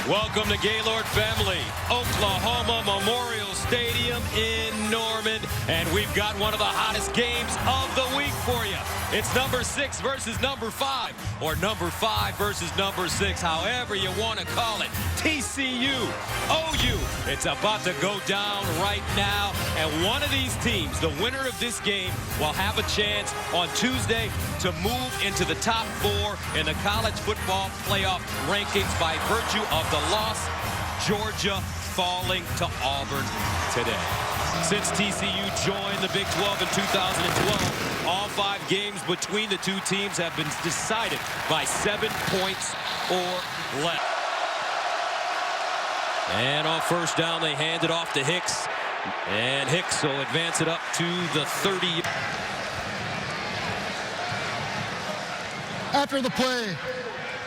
Welcome to Gaylord Family, Oklahoma Memorial Stadium in Norman. And we've got one of the hottest games of the week for you. It's number 6 versus number 5, or number 5 versus number 6, however you want to call it. TCU, OU. It's about to go down right now. And one of these teams, the winner of this game, will have a chance on Tuesday to move into the top 4 in the college football playoff rankings by virtue of the loss, Georgia falling to Auburn today. Since TCU joined the Big 12 in 2012, all 5 games between the two teams have been decided by 7 points or less. And on first down, they hand it off to Hicks. And Hicks will advance it up to the 30. After the play,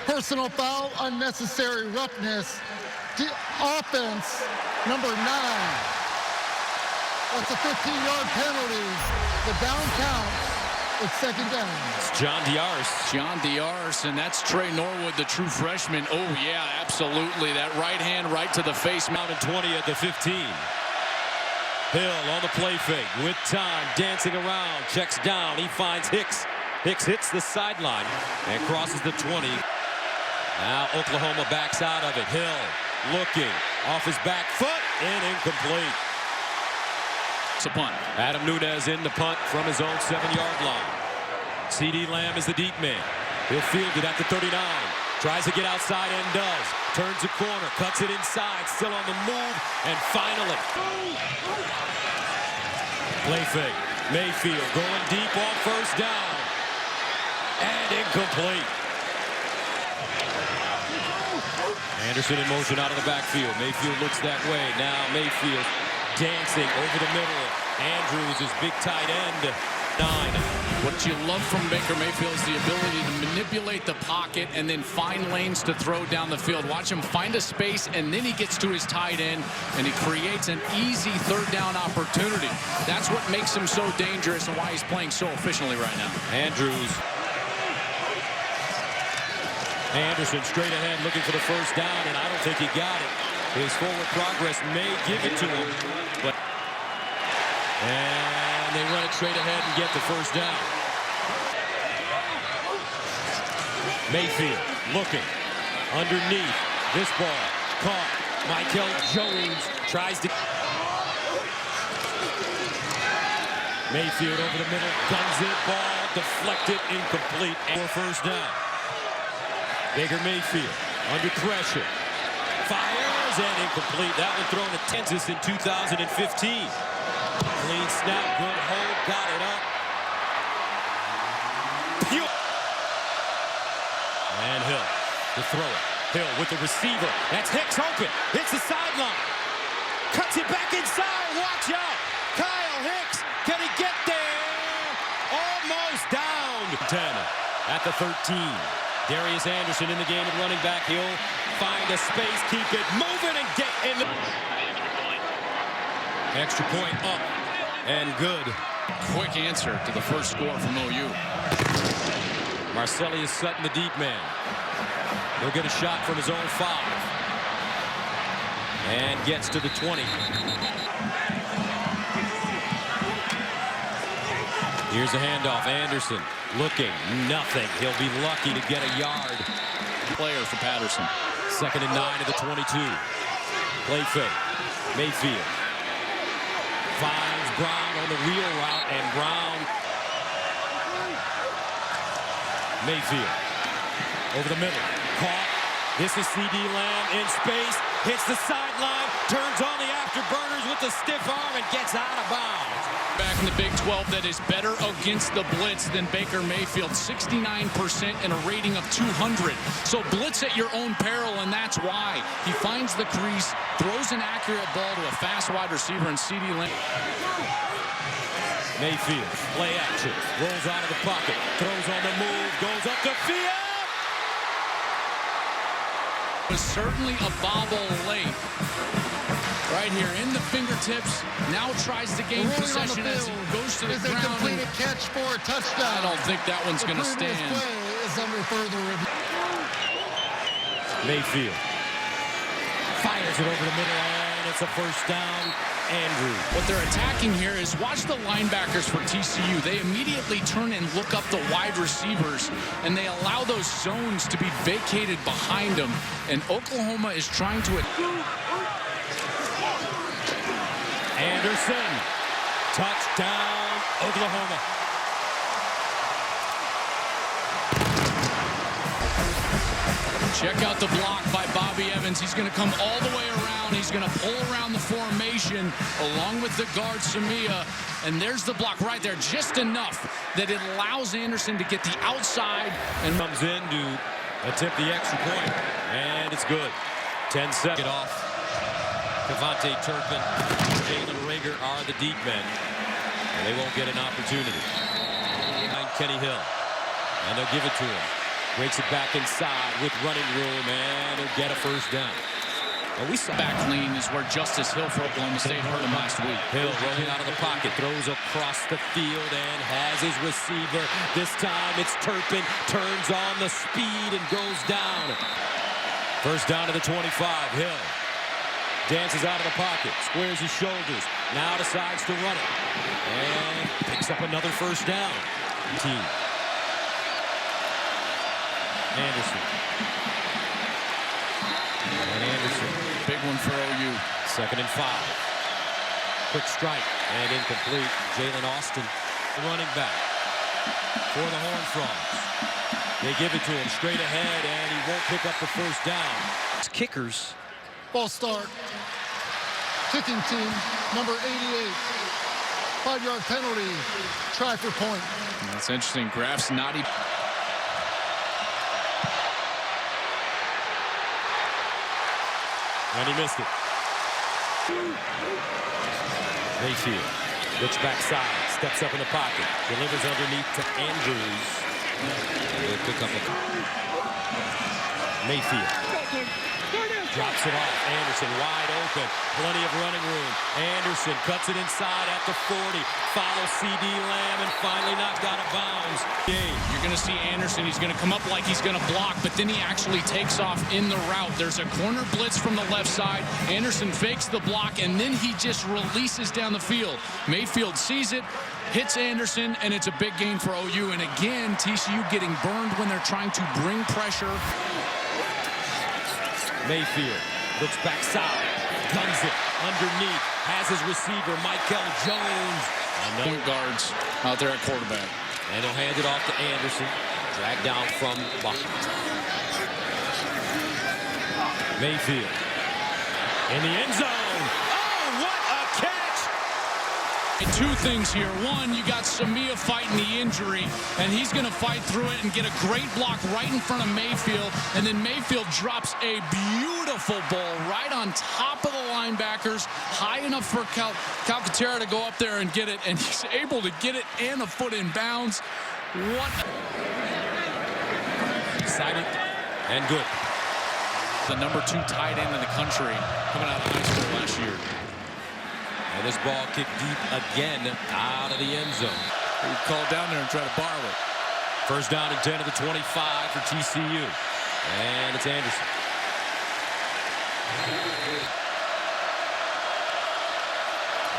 personal foul, unnecessary roughness. Offense, number 9. That's a 15-yard penalty. The down count. It's second down. It's John Diarse. John Diarse, and that's Trey Norwood, the true freshman. Oh, yeah, absolutely. That right hand right to the face. Mounted 20 at the 15. Hill on the play fake with time, dancing around, checks down. He finds Hicks. Hicks hits the sideline and crosses the 20. Now Oklahoma backs out of it. Hill looking off his back foot and incomplete. It's a punt. Adam Nunez in the punt from his own 7-yard line. C.D. Lamb is the deep man. He'll field it at the 39. Tries to get outside and does. Turns the corner, cuts it inside, still on the move, and finally. Play fake. Mayfield going deep on first down. And incomplete. Anderson in motion out of the backfield. Mayfield looks that way. Now Mayfield dancing over the middle. Andrews is big tight end. 9. What you love from Baker Mayfield is the ability to manipulate the pocket and then find lanes to throw down the field. Watch him find a space, and then he gets to his tight end, and he creates an easy third down opportunity. That's what makes him so dangerous and why he's playing so efficiently right now. Andrews. Anderson straight ahead looking for the first down, and I don't think he got it. His forward progress may give it to him, but and they run it straight ahead and get the first down. Mayfield looking underneath. This ball caught. Michael Jones tries to. Mayfield over the middle, guns it, ball deflected, incomplete, and first down. Baker Mayfield under pressure. Fires and incomplete. That one thrown to Texas in 2015. Clean snap, good hold, got it up. And Hill to throw it. Hill with the receiver. That's Hicks open. Hits the sideline. Cuts it back inside. Watch out. Kyle Hicks. Can he get there? Almost down. 10 at the 13. Darius Anderson in the game at running back. He'll find a space, keep it moving, and get in the extra point up and good. Quick answer to the first score from OU. Marcelius Sutton, the deep man. He'll get a shot from his own 5 and gets to the 20. Here's a handoff. Anderson looking, nothing. He'll be lucky to get a yard. Player for Patterson. 2nd and 9 at the 22. Play fake. Mayfield finds Brown on the wheel route, and Brown. Mayfield over the middle. Caught. This is C.D. Lamb in space. Hits the sideline. Turns on the afterburners with the stiff arm and gets out of bounds. Back in the Big 12 that is better against the blitz than Baker Mayfield. 69% and a rating of 200. So blitz at your own peril, and that's why. He finds the crease, throws an accurate ball to a fast wide receiver, and C.D. Lamb. Mayfield, play action, rolls out of the pocket, throws on the move, goes up the field. Was certainly a bobble late. Right here in the fingertips. Now tries to gain possession as he goes to the ground. Completed catch for a touchdown. I don't think that one's going to stand. Play is under further review. Mayfield Fires it over the middle, and it's a first down. Andrews. What they're attacking here is watch the linebackers for TCU. They immediately turn and look up the wide receivers, and they allow those zones to be vacated behind them. And Oklahoma is trying to... Anderson. Touchdown, Oklahoma. Check out the block by Bobby Evans. He's going to come all the way around. He's going to pull around the formation along with the guard, Samia. And there's the block right there, just enough that it allows Anderson to get the outside. And comes in to attempt the extra point. And it's good. 10 seconds off. Devontae Turpin, Jalen Rager are the deep men. And they won't get an opportunity. Kenny Hill. And they'll give it to him. Breaks it back inside with running room, and he'll get a first down. And we saw back lean is where Justice Hill for Oklahoma State hurt him last week. Hill rolling out of the pocket, throws across the field, and has his receiver. This time it's Turpin, turns on the speed and goes down. First down to the 25, Hill. Dances out of the pocket, squares his shoulders, now decides to run it. And picks up another first down. Team. Anderson. And Anderson. Big one for OU. 2nd and 5. Quick strike and incomplete. Jalen Austin, the running back for the Horned Frogs. They give it to him straight ahead, and he won't pick up the first down. Kickers. Ball start. Kicking team, number 88. 5-yard penalty. Try for point. That's interesting. Graf's not even... And he missed it. Mayfield looks backside, steps up in the pocket, delivers underneath to Andrews. He'll pick up a... Mayfield drops it off. Anderson wide open, plenty of running room. Anderson cuts it inside at the 40, follows C.D. Lamb, and finally knocked out of bounds. You're going to see Anderson. He's going to come up like he's going to block, but then he actually takes off in the route. There's a corner blitz from the left side. Anderson fakes the block, and then he just releases down the field. Mayfield sees it, hits Anderson, and it's a big gain for OU. And again, TCU getting burned when they're trying to bring pressure. Mayfield looks backside, guns it underneath, has his receiver, Michael Jones. Point guards out there at quarterback. And he'll hand it off to Anderson, dragged down from behind. Mayfield in the end zone. Oh, what a catch! Two things here. One, you got Samia fighting the injury, and he's going to fight through it and get a great block right in front of Mayfield. And then Mayfield drops a beautiful ball right on top of the linebackers, high enough for Calcaterra to go up there and get it, and he's able to get it and a foot in bounds. What? Excited and good. The number 2 tight end in the country coming out of high school last year. And this ball kicked deep again out of the end zone. He called down there and tried to borrow it. First down and 10 to the 25 for TCU. And it's Anderson.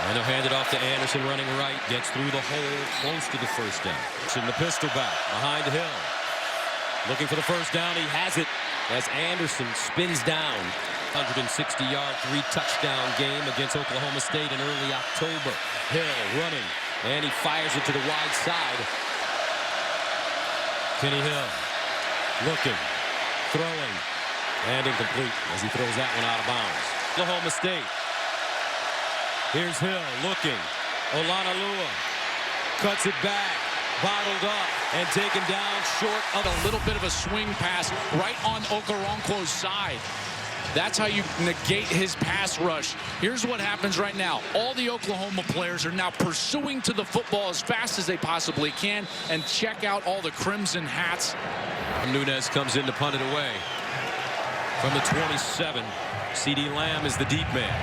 And they'll hand it off to Anderson running right. Gets through the hole close to the first down. In the pistol back behind Hill. Looking for the first down. He has it as Anderson spins down. 160-yard, 3-touchdown game against Oklahoma State in early October. Hill running, and he fires it to the wide side. Kenny Hill looking, throwing, and incomplete as he throws that one out of bounds. Oklahoma State. Here's Hill looking. Olanalua cuts it back, bottled up, and taken down short of a little bit of a swing pass right on Okoronkwo's side. That's how you negate his pass rush. Here's what happens right now. All the Oklahoma players are now pursuing to the football as fast as they possibly can. And check out all the crimson hats. Nunez comes in to punt it away. From the 27, C.D. Lamb is the deep man.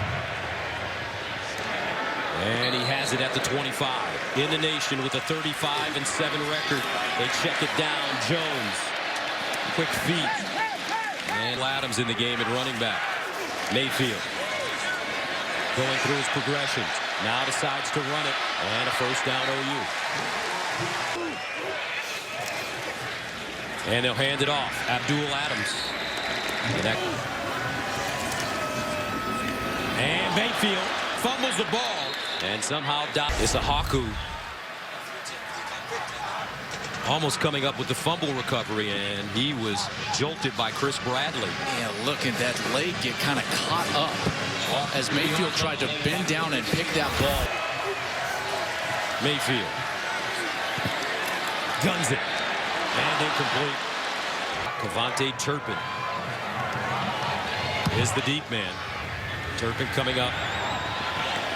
And he has it at the 25. In the nation with a 35-7 record. They check it down. Jones. Quick feet. And Adams in the game at running back. Mayfield going through his progressions. Now decides to run it. And a first down OU. And they'll hand it off. Abdul Adams. And Mayfield fumbles the ball. And somehow Isahaku almost coming up with the fumble recovery, and he was jolted by Chris Bradley. Yeah, look at that leg get kind of caught up as Mayfield tried to bend down and pick that ball. Mayfield guns it, and incomplete. Kevontae Turpin is the deep man. Turpin coming up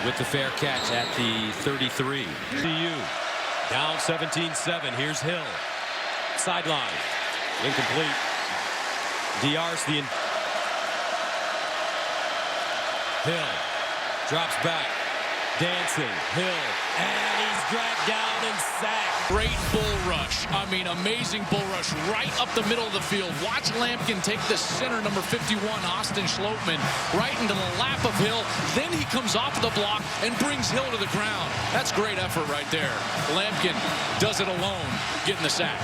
with the fair catch at the 33. CU down 17-7. Here's Hill. Sideline. Incomplete. D'Arcy. Hill drops back. Dancing. Hill. And he's dragged down and sacked. Great bull rush. I mean, amazing bull rush right up the middle of the field. Watch Lampkin take the center, number 51, Austin Schlottman, right into the lap of Hill. Then he comes off the block and brings Hill to the ground. That's great effort right there. Lampkin does it alone, getting the sack.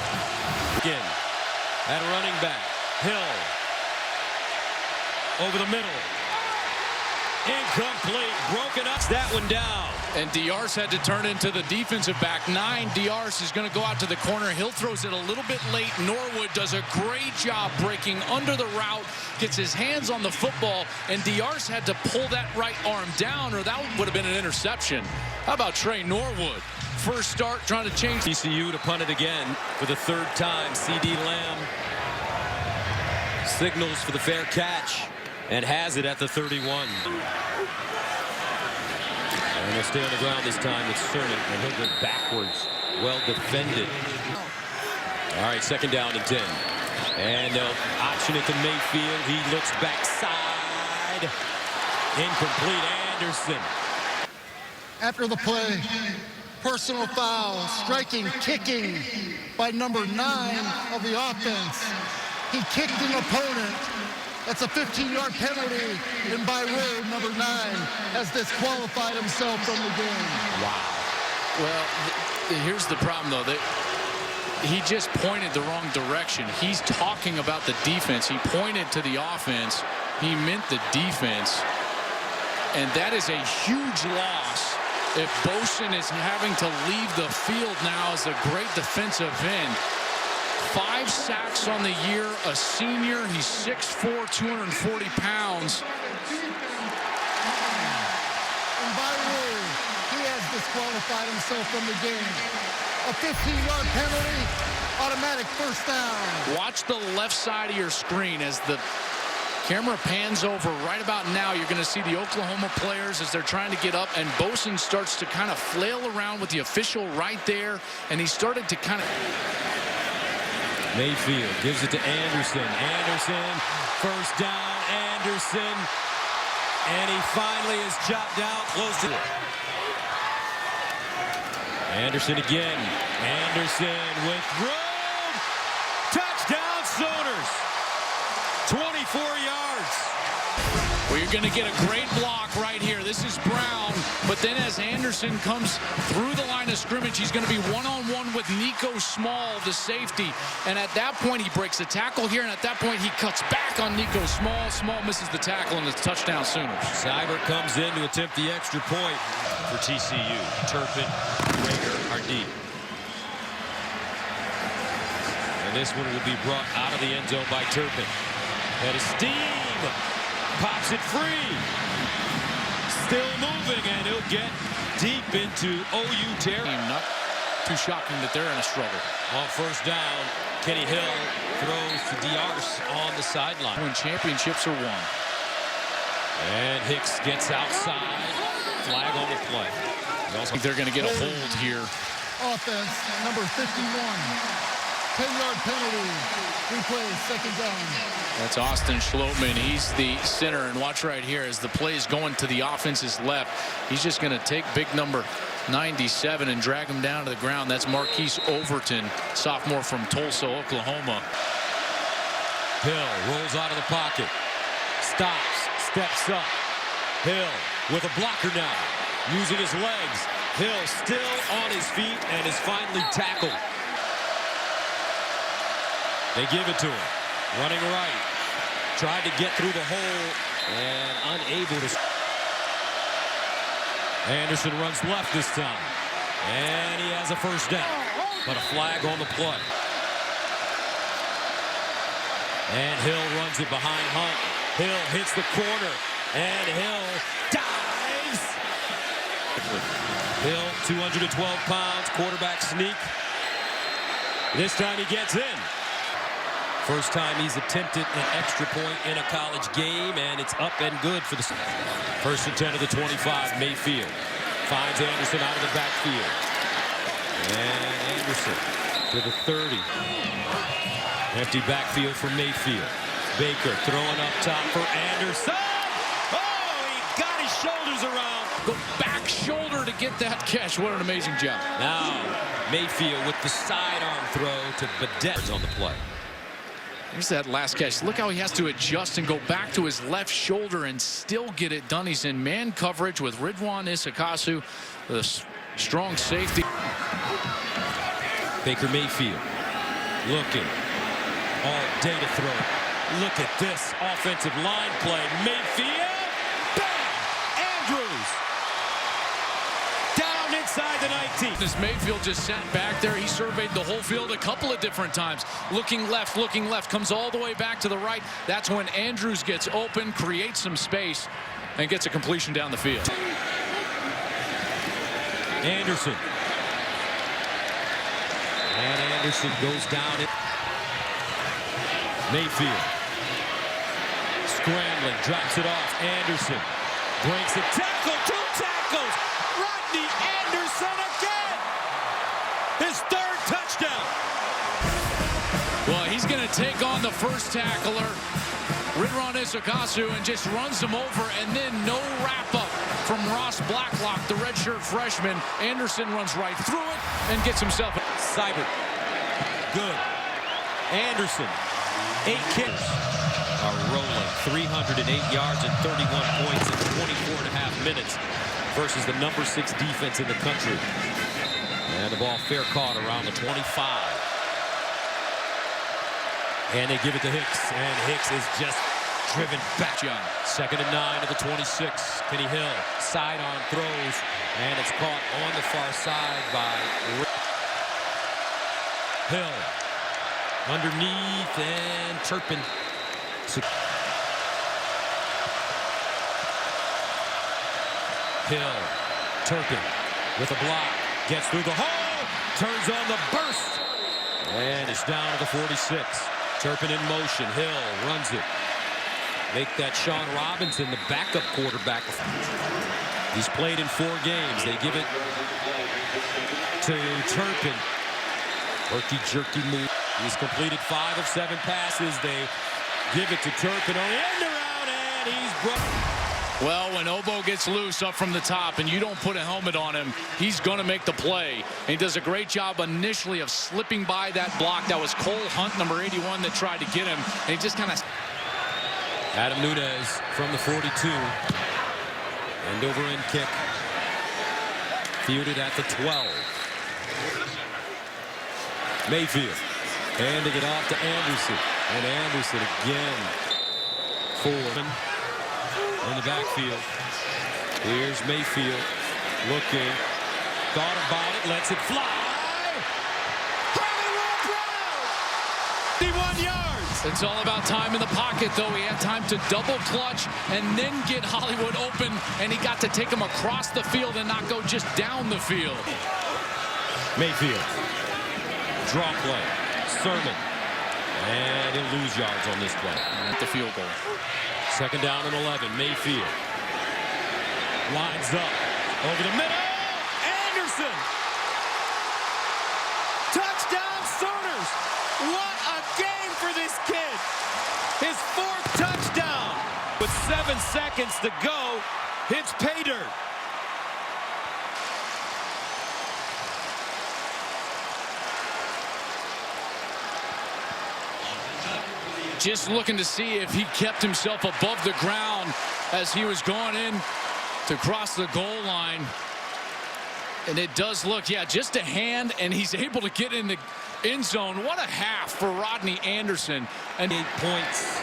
Again, at running back, Hill over the middle. Incomplete, broken up. That one down. And D'Arcy had to turn into the defensive back 9. D'Arcy is going to go out to the corner. Hill throws it a little bit late. Norwood does a great job breaking under the route, gets his hands on the football, and D'Arcy had to pull that right arm down, or that would have been an interception. How about Trey Norwood? First start trying to change. TCU to punt it again for the third time. C.D. Lamb signals for the fair catch and has it at the 31. And they'll stay on the ground this time with Cernan, and he'll go backwards. Well defended. All right, second down and 10. And they'll option it to Mayfield. He looks backside. Incomplete. Anderson. After the play, personal foul, striking, kicking by number 9 of the offense. He kicked an opponent. That's a 15-yard penalty, and by rule, number 9 has disqualified himself from the game. Wow. Well, here's the problem, though. He just pointed the wrong direction. He's talking about the defense. He pointed to the offense. He meant the defense. And that is a huge loss if Bosin is having to leave the field now as a great defensive end. 5 sacks on the year, a senior. He's 6'4", 240 pounds. And by rule, he has disqualified himself from the game. A 15-yard penalty, automatic first down. Watch the left side of your screen as the camera pans over. Right about now, you're going to see the Oklahoma players as they're trying to get up, and Bosin starts to kind of flail around with the official right there, and he started to kind of... Mayfield gives it to Anderson. Anderson, first down, Anderson. And he finally is chopped out close to it. Anderson again. Anderson with room. Touchdown Sooners. 24 yards. Well, you're going to get a great block right here. This is Brown, but then as Anderson comes through the line of scrimmage, he's going to be one-on-one with Nico Small, the safety. And at that point, he breaks the tackle here, and at that point, he cuts back on Nico Small. Small misses the tackle, and it's touchdown Sooners. Seibert comes in to attempt the extra point for TCU. Turpin, Rager are deep. And this one will be brought out of the end zone by Turpin. Head of steam. Pops it free. Still moving, and he'll get deep into OU territory. Not too shocking that they're in a struggle. On first down, Kenny Hill throws to D'Arcy on the sideline. When championships are won. And Hicks gets outside. Flag on the play. I think they're going to get a hold here. Offense, number 51. 10-yard penalty. Replay, second down. That's Austin Schlottman. He's the center, and watch right here as the play is going to the offense's left. He's just going to take big number 97 and drag him down to the ground. That's Marquise Overton, sophomore from Tulsa, Oklahoma. Hill rolls out of the pocket. Stops. steps up. Hill with a blocker now, using his legs. Hill still on his feet and is finally tackled. They give it to him. Running right. Tried to get through the hole and unable to. Anderson runs left this time. And he has a first down. But a flag on the play. And Hill runs it behind Hunt. Hill hits the corner. And Hill dives. Hill, 212 pounds, quarterback sneak. This time he gets in. First time he's attempted an extra point in a college game, and it's up and good for the first and 10 of the 25. Mayfield finds Anderson out of the backfield. And Anderson to the 30. Empty backfield for Mayfield. Baker throwing up top for Anderson. Oh, he got his shoulders around. Go back shoulder to get that catch. What an amazing job. Now Mayfield with the sidearm throw to Badet on the play. Here's that last catch. Look how he has to adjust and go back to his left shoulder and still get it done. He's in man coverage with Ridwan Isakasu, the strong safety. Baker Mayfield looking all day to throw. Look at this offensive line play. Mayfield, bang! Andrews down inside the 19. As Mayfield just sat back there, he surveyed the whole field a couple of different times. Looking left, comes all the way back to the right. That's when Andrews gets open, creates some space, and gets a completion down the field. Anderson. And Anderson goes down it. Mayfield. Scrambling, drops it off. Anderson breaks a tackle, 2 tackles. Rodney Anderson again. His 3rd touchdown. Well, he's going to take on the first tackler, Ridwan Isakasu, and just runs him over, and then no wrap-up from Ross Blacklock, the redshirt freshman. Anderson runs right through it and gets himself. Seibert. Good. Anderson. 8 kicks are rolling. 308 yards and 31 points in 24.5 minutes versus the number 6 defense in the country. And the ball fair caught around the 25. And they give it to Hicks. And Hicks is just driven back. 2nd and 9 to the 26. Kenny Hill sidearm throws. And it's caught on the far side by Hill. Underneath and Turpin. Hill. Turpin with a block. Gets through the hole. Turns on the burst. And it's down to the 46. Turpin in motion. Hill runs it. Make that Sean Robinson the backup quarterback. He's played in 4 games. They give it to Turpin. Jerky move. He's completed 5 of 7 passes. They give it to Turpin on the end around, and he's brought. Well, when Obo gets loose up from the top and you don't put a helmet on him, he's going to make the play. And he does a great job initially of slipping by that block. That was Cole Hunt, number 81, that tried to get him. And he just kind of. Adam Nunez from the 42. End over end kick. Fielded at the 12. Mayfield handing it off to Anderson. And Anderson again. Foreman in the backfield. Here's Mayfield looking. Thought about it. Lets it fly. Hollywood Brown! 51 yards. It's all about time in the pocket, though. He had time to double clutch and then get Hollywood open. And he got to take him across the field and not go just down the field. Mayfield. Draw play. Sermon. And he'll lose yards on this play. At the field goal. 2nd down and 11. Mayfield. Lines up. Over the middle. Anderson. Touchdown Sooners. What a game for this kid. His 4th touchdown. With 7 seconds to go. Hits pay dirt. Just looking to see if he kept himself above the ground as he was going in to cross the goal line. And it does look, yeah, just a hand, and he's able to get in the end zone. What a half for Rodney Anderson. And 8 points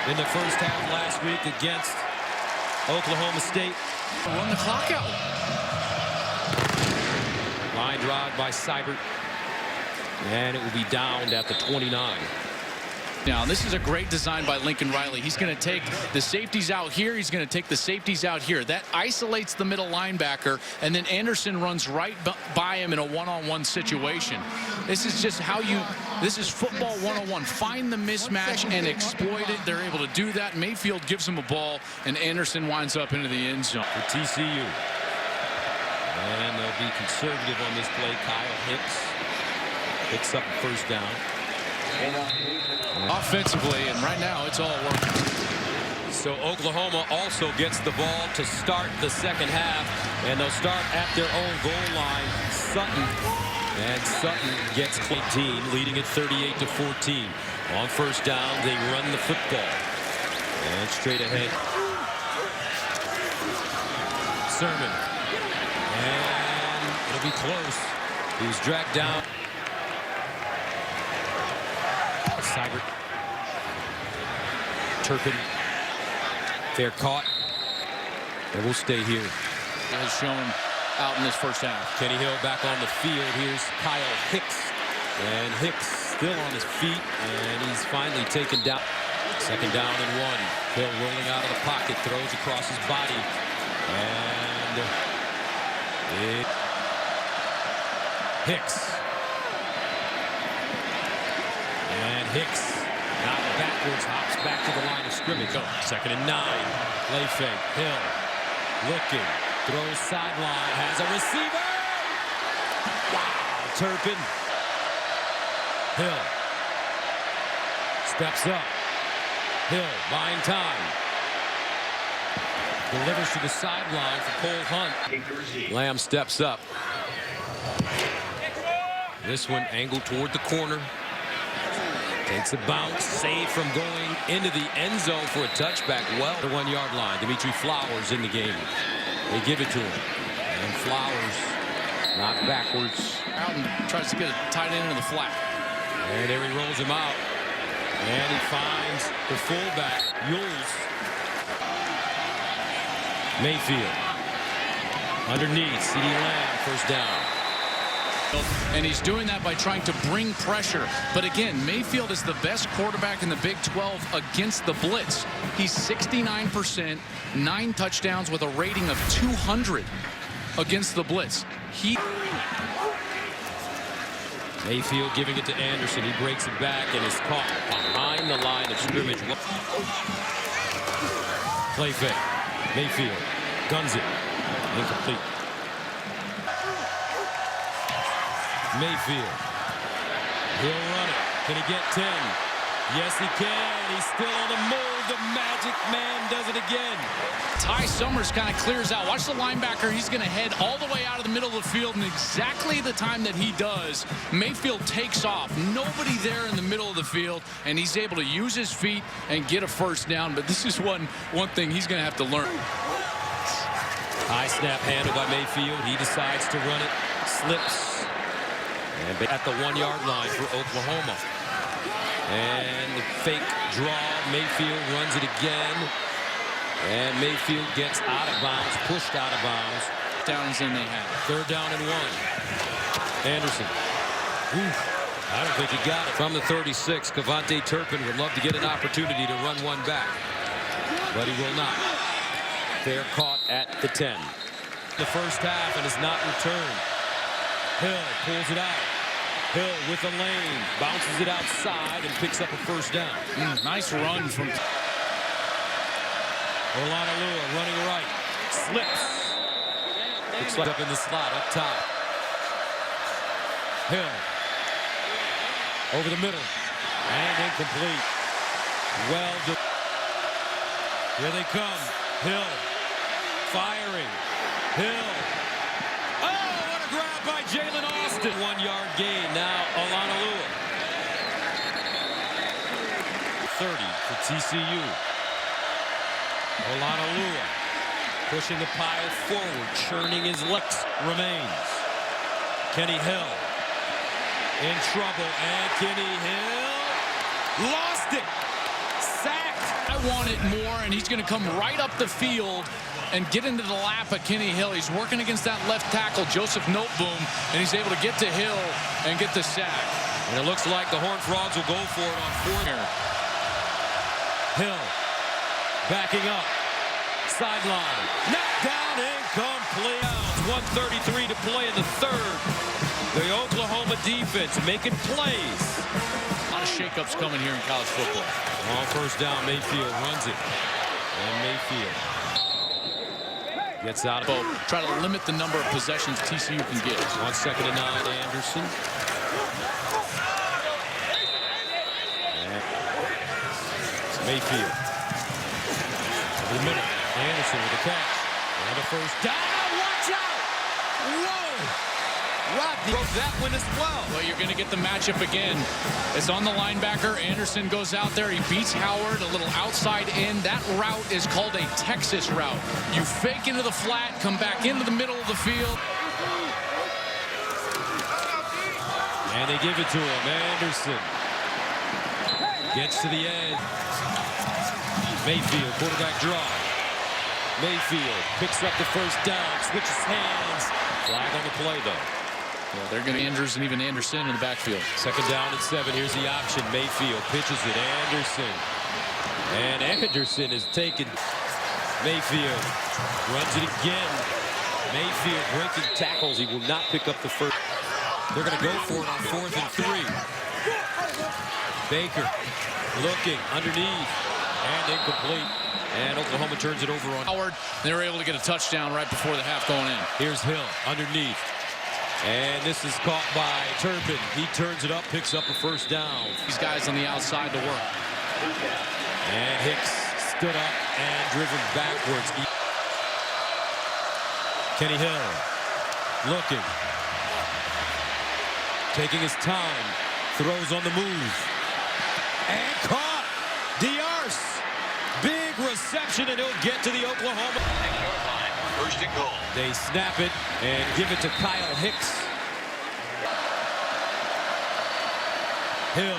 in the first half last week against Oklahoma State. Run the clock out. Line drive by Seibert. And it will be downed at the 29. Now, this is a great design by Lincoln Riley. He's going to take the safeties out here. He's going to take the safeties out here. That isolates the middle linebacker, and then Anderson runs right by him in a one-on-one situation. This is just how you, this is football 101. Find the mismatch and exploit it. They're able to do that. Mayfield gives him a ball, and Anderson winds up into the end zone. For TCU. And they'll be conservative on this play. Kyle Hicks picks up the first down. Offensively, and right now it's all working. So Oklahoma also gets the ball to start the second half, and they'll start at their own goal line. Sutton, and Sutton gets 18, leading at 38-14. On first down, they run the football. And straight ahead. Sermon. And it'll be close. He was dragged down. Seibert. Turpin. Fair caught. And we'll stay here. Has shown out in this first half. Kenny Hill back on the field. Here's Kyle Hicks. And Hicks still on his feet. And he's finally taken down. Second down and 1. Hill rolling out of the pocket. Throws across his body. And Hicks. And Hicks, knocked backwards, hops back to the line of scrimmage. Oh, 2nd and 9. Play fake. Hill looking, throws sideline, has a receiver. Wow, Turpin. Hill steps up. Hill buying time. Delivers to the sideline for Cole Hunt. Lamb steps up. This one angled toward the corner. Takes a bounce, saved from going into the end zone for a touchback. Well, the 1-yard line. Dimitri Flowers in the game. They give it to him. And Flowers knocked backwards. Out and tries to get a tight end into the flat. And there he rolls him out. And he finds the fullback, Yules. Mayfield. Underneath, CeeDee Lamb, first down. And he's doing that by trying to bring pressure. But again, Mayfield is the best quarterback in the Big 12 against the blitz. He's 69%, 9 touchdowns with a rating of 200 against the blitz. Mayfield giving it to Anderson. He breaks it back and is caught behind the line of scrimmage. Play fake. Mayfield guns it. Incomplete. Mayfield. He'll run it. Can he get 10? Yes, he can. He's still on the move. The Magic Man does it again. Ty Summers kind of clears out. Watch the linebacker. He's going to head all the way out of the middle of the field, and exactly the time that he does, Mayfield takes off. Nobody there in the middle of the field, and he's able to use his feet and get a first down. But this is one thing he's going to have to learn. High snap handled by Mayfield. He decides to run it. Slips. And at the 1-yard line for Oklahoma. And the fake draw. Mayfield runs it again. And Mayfield gets out of bounds, pushed out of bounds. Downs in they have. 3rd down and 1. Anderson. Oof. I don't think he got it. From the 36, Cavante Turpin would love to get an opportunity to run one back. But he will not. Fair caught at the 10. The first half and is not returned. Hill pulls it out. Hill with the lane. Bounces it outside and picks up a first down. Nice run from Olanalua running right. Slips. Looks like up in the slot up top. Hill. Over the middle. And incomplete. Well done. Here they come. Hill. Firing. Hill. Oh, what a grab by Jalen Austin. 1-yard gain. Now Olanalua. 30 for TCU. Olanalua pushing the pile forward, churning his lips, remains. Kenny Hill in trouble, and Kenny Hill lost it. Sacked. I want it more, and he's going to come right up the field and get into the lap of Kenny Hill. He's working against that left tackle, Joseph Noteboom, and he's able to get to Hill and get the sack. And it looks like the Horned Frogs will go for it on fourth. Hill backing up. Sideline. Knocked down, incomplete. 1:33 to play in the third. The Oklahoma defense making plays. A lot of shakeups coming here in college football. On first down, Mayfield runs it. And Mayfield gets out of it. Try to limit the number of possessions TCU can get. 1 second and 9, Anderson. And Mayfield. Every minute. Anderson with a catch. And a first down. Watch out! Whoa! Rodney broke that one as well. Well, you're going to get the matchup again. It's on the linebacker. Anderson goes out there. He beats Howard a little outside in. That route is called a Texas route. You fake into the flat, come back into the middle of the field. And they give it to him. Anderson gets to the edge. Mayfield, quarterback draw. Mayfield picks up the first down, switches hands. Flag on the play, though. Well, they're going to Andrews and even Anderson in the backfield. Second down and 7. Here's the option. Mayfield pitches it. Anderson. And Anderson is taken. Mayfield runs it again. Mayfield breaking tackles. He will not pick up the first. They're going to go for it on 4th and 3. Baker looking underneath and incomplete. And Oklahoma turns it over on Howard. They were able to get a touchdown right before the half going in. Here's Hill underneath. And this is caught by Turpin. He turns it up, picks up a first down. These guys on the outside to work. And Hicks stood up and driven backwards. Kenny Hill looking. Taking his time. Throws on the move. And caught. Diarce. Big reception, and he'll get to the Oklahoma. First and goal. They snap it and give it to Kyle Hicks. Hill,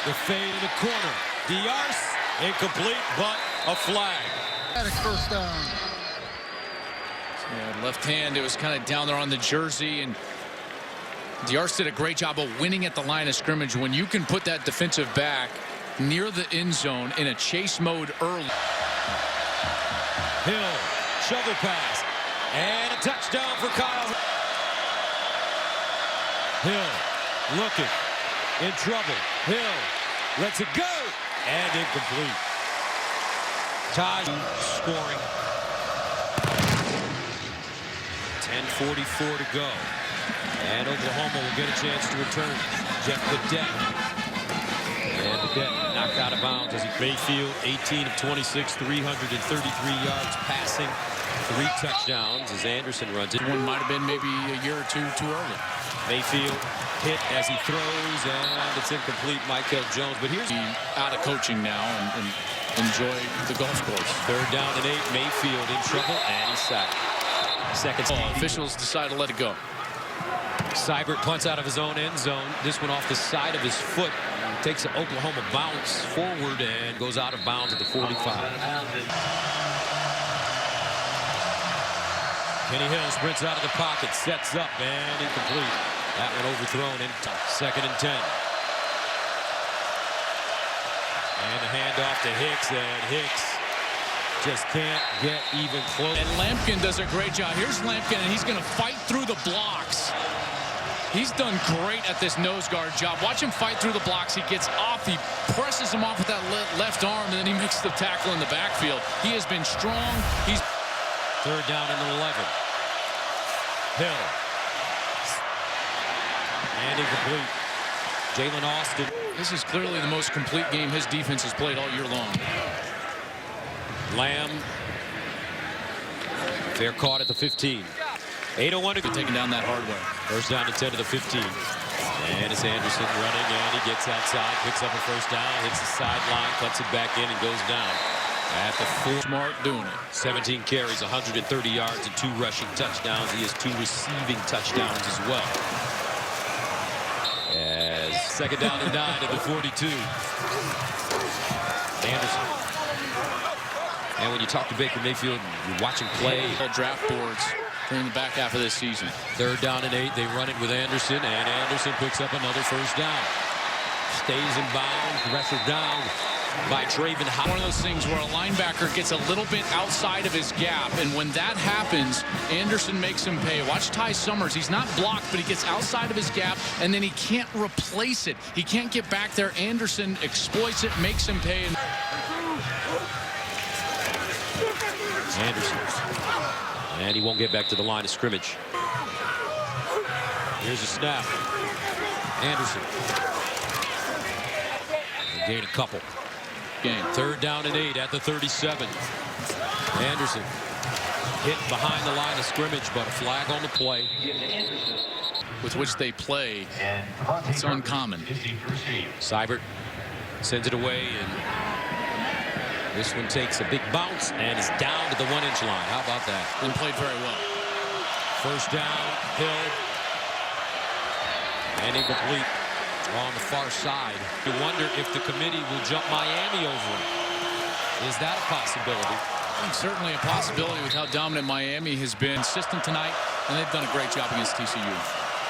the fade in the corner. Diarce, incomplete, but a flag. First down. Yeah, left hand, it was kind of down there on the jersey, and Diarce did a great job of winning at the line of scrimmage. When you can put that defensive back near the end zone in a chase mode early. Hill, shovel pass, and a touchdown for Kyle. Hill, looking, in trouble. Hill, lets it go, and incomplete. Taj scoring. 10:44 to go. And Oklahoma will get a chance to return. Jeff Cadet. And Cadet knocked out of bounds as he Mayfield, 18 of 26, 333 yards passing, 3 touchdowns as Anderson runs it. One might have been maybe a year or two too early. Mayfield hit as he throws, and it's incomplete. Michael Jones. But here's out of coaching now and enjoy the golf course. 3rd down and 8. Mayfield in trouble, and he's sacked. Second. Officials decide to let it go. Seibert punts out of his own end zone. This one off the side of his foot. Takes an Oklahoma bounce forward and goes out of bounds at the 45. Kenny Hill sprints out of the pocket, sets up, and incomplete. That one overthrown in 2nd and 10. And the handoff to Hicks, and Hicks just can't get even close. And Lampkin does a great job. Here's Lampkin, and he's going to fight through the blocks. He's done great at this nose guard job. Watch him fight through the blocks. He gets off. He presses him off with that left arm, and then he makes the tackle in the backfield. He has been strong. He's 3rd down and 11. Hill. And incomplete. Jalen Austin. This is clearly the most complete game his defense has played all year long. Lamb. Fair caught at the 15. 8:01 to go. Taking down that hard way. First down to 10 to the 15. And it's Anderson running, and he gets outside, picks up a first down, hits the sideline, cuts it back in, and goes down. At the 4. Smart doing it. 17 carries, 130 yards, and 2 rushing touchdowns. He has 2 receiving touchdowns as well. As second down and 9 at the 42. Anderson. And when you talk to Baker Mayfield, you watch him play. Draft boards during the back half of this season. Third down and 8. They run it with Anderson, and Anderson picks up another first down. Stays in bounds, wrestled down by Traven Huddle. One of those things where a linebacker gets a little bit outside of his gap, and when that happens, Anderson makes him pay. Watch Ty Summers. He's not blocked, but he gets outside of his gap, and then he can't replace it. He can't get back there. Anderson exploits it, makes him pay. Anderson. And he won't get back to the line of scrimmage. Here's a snap. Anderson. Gain a couple. Game. Third down and 8 at the 37. Anderson hit behind the line of scrimmage, but a flag on the play. With which they play, it's uncommon. Seibert sends it away, and this one takes a big bounce and is down to the 1-inch line. How about that? And played very well. First down, Hill, and incomplete on the far side. You wonder if the committee will jump Miami over him. Is that a possibility? I think certainly a possibility with how dominant Miami has been. Consistent tonight, and they've done a great job against TCU.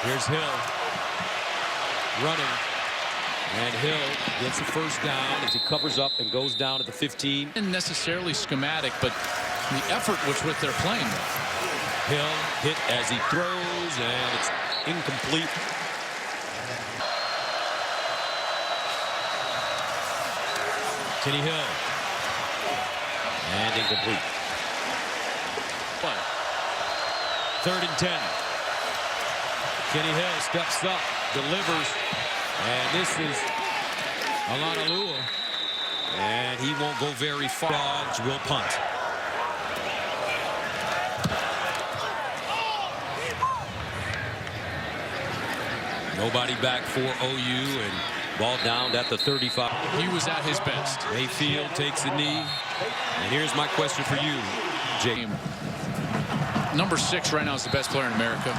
Here's Hill running, and Hill gets the first down as he covers up and goes down at the 15. Not necessarily schematic, but the effort with which they're playing. Hill hit as he throws, and it's incomplete. Kenny Hill. And incomplete. Third and 10. Kenny Hill steps up, delivers, and this is Alanalua. And he won't go very far. Dogs will punt. Nobody back for OU, and ball down at the 35. He was at his best. Mayfield takes a knee. And here's my question for you, Jake. Number 6 right now is the best player in America.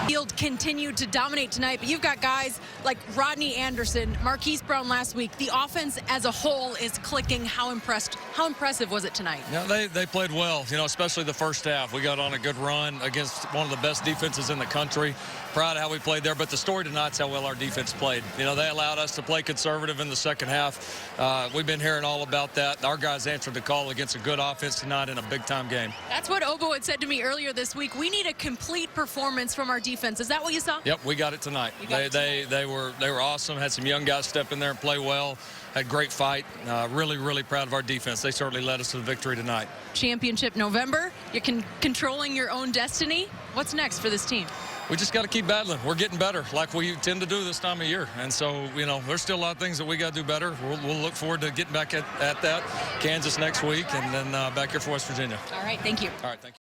Field continued to dominate tonight, but you've got guys like Rodney Anderson, Marquise Brown last week. The offense as a whole is clicking. How impressive was it tonight? Yeah, they played well, especially the first half. We got on a good run against one of the best defenses in the country. Proud of how we played there, but the story tonight's how well our defense played. They allowed us to play conservative in the second half. We've been hearing all about that. Our guys answered the call against a good offense tonight in a big-time game. That's what Obo had said to me earlier this week. We need a complete performance from our defense. Is that what you saw? Yep, we got it tonight. They were awesome. Had some young guys step in there and play well. Had great fight. Really proud of our defense. They certainly led us to the victory tonight. Championship November. You're controlling your own destiny. What's next for this team? We just got to keep battling. We're getting better like we tend to do this time of year. And so, there's still a lot of things that we got to do better. We'll look forward to getting back at that. Kansas next week, and then back here for West Virginia. All right, thank you. All right, thank you.